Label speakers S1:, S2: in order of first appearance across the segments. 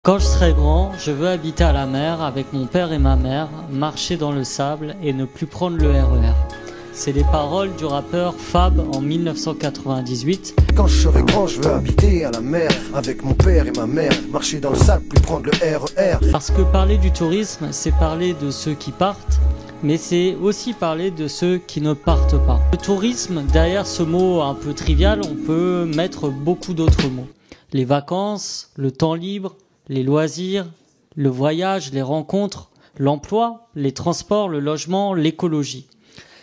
S1: Quand je serai grand, je veux habiter à la mer avec mon père et ma mère, marcher dans le sable et ne plus prendre le RER. C'est les paroles du rappeur Fab en 1998.
S2: Quand je serai grand, je veux habiter à la mer avec mon père et ma mère, marcher dans le sable, plus prendre le RER.
S1: Parce que parler du tourisme, c'est parler de ceux qui partent, mais c'est aussi parler de ceux qui ne partent pas. Le tourisme, derrière ce mot un peu trivial, on peut mettre beaucoup d'autres mots. Les vacances, le temps libre, les loisirs, le voyage, les rencontres, l'emploi, les transports, le logement, l'écologie.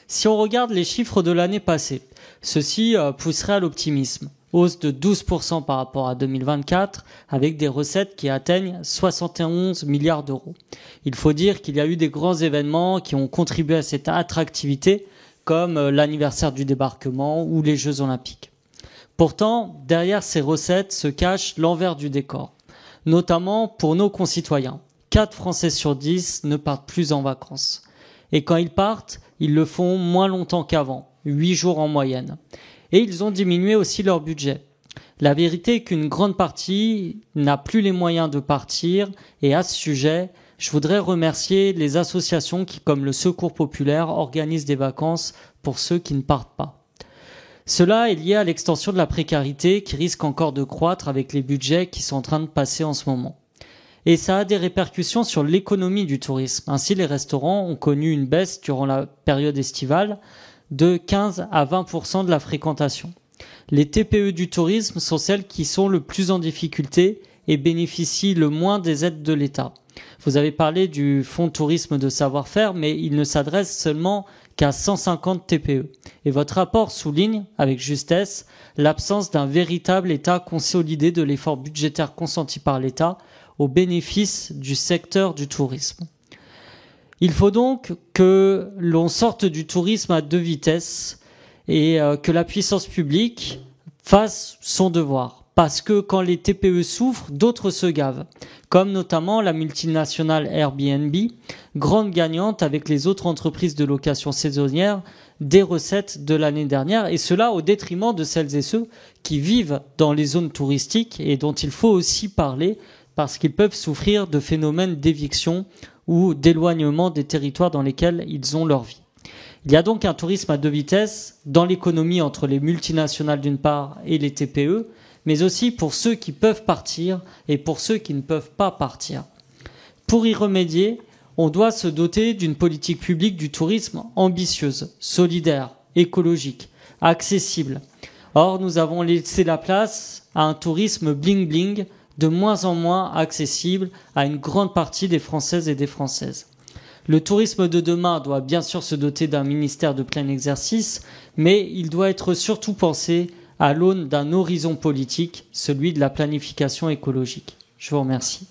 S1: Si on regarde les chiffres de l'année passée, ceci pousserait à l'optimisme. Hausse de 12% par rapport à 2024, avec des recettes qui atteignent 71 milliards d'euros. Il faut dire qu'il y a eu des grands événements qui ont contribué à cette attractivité, comme l'anniversaire du débarquement ou les Jeux Olympiques. Pourtant, derrière ces recettes se cache l'envers du décor. Notamment pour nos concitoyens. 4 Français sur 10 ne partent plus en vacances. Et quand ils partent, ils le font moins longtemps qu'avant, 8 jours en moyenne. Et ils ont diminué aussi leur budget. La vérité est qu'une grande partie n'a plus les moyens de partir, et à ce sujet, je voudrais remercier les associations qui, comme le Secours Populaire, organisent des vacances pour ceux qui ne partent pas. Cela est lié à l'extension de la précarité qui risque encore de croître avec les budgets qui sont en train de passer en ce moment. Et ça a des répercussions sur l'économie du tourisme. Ainsi, les restaurants ont connu une baisse durant la période estivale de 15 à 20% de la fréquentation. Les TPE du tourisme sont celles qui sont le plus en difficulté et bénéficient le moins des aides de l'État. Vous avez parlé du fonds tourisme de savoir-faire, mais il ne s'adresse seulement qu'à 150 TPE. Et votre rapport souligne, avec justesse, l'absence d'un véritable État consolidé de l'effort budgétaire consenti par l'État au bénéfice du secteur du tourisme. Il faut donc que l'on sorte du tourisme à 2 vitesses et que la puissance publique fasse son devoir. Parce que quand les TPE souffrent, d'autres se gavent, comme notamment la multinationale Airbnb, grande gagnante avec les autres entreprises de location saisonnière des recettes de l'année dernière, et cela au détriment de celles et ceux qui vivent dans les zones touristiques et dont il faut aussi parler parce qu'ils peuvent souffrir de phénomènes d'éviction ou d'éloignement des territoires dans lesquels ils ont leur vie. Il y a donc un tourisme à 2 vitesses dans l'économie entre les multinationales d'une part et les TPE, mais aussi pour ceux qui peuvent partir et pour ceux qui ne peuvent pas partir. Pour y remédier, on doit se doter d'une politique publique du tourisme ambitieuse, solidaire, écologique, accessible. Or, nous avons laissé la place à un tourisme bling-bling, de moins en moins accessible à une grande partie des Françaises et des Françaises. Le tourisme de demain doit bien sûr se doter d'un ministère de plein exercice, mais il doit être surtout pensé à l'aune d'un horizon politique, celui de la planification écologique. Je vous remercie.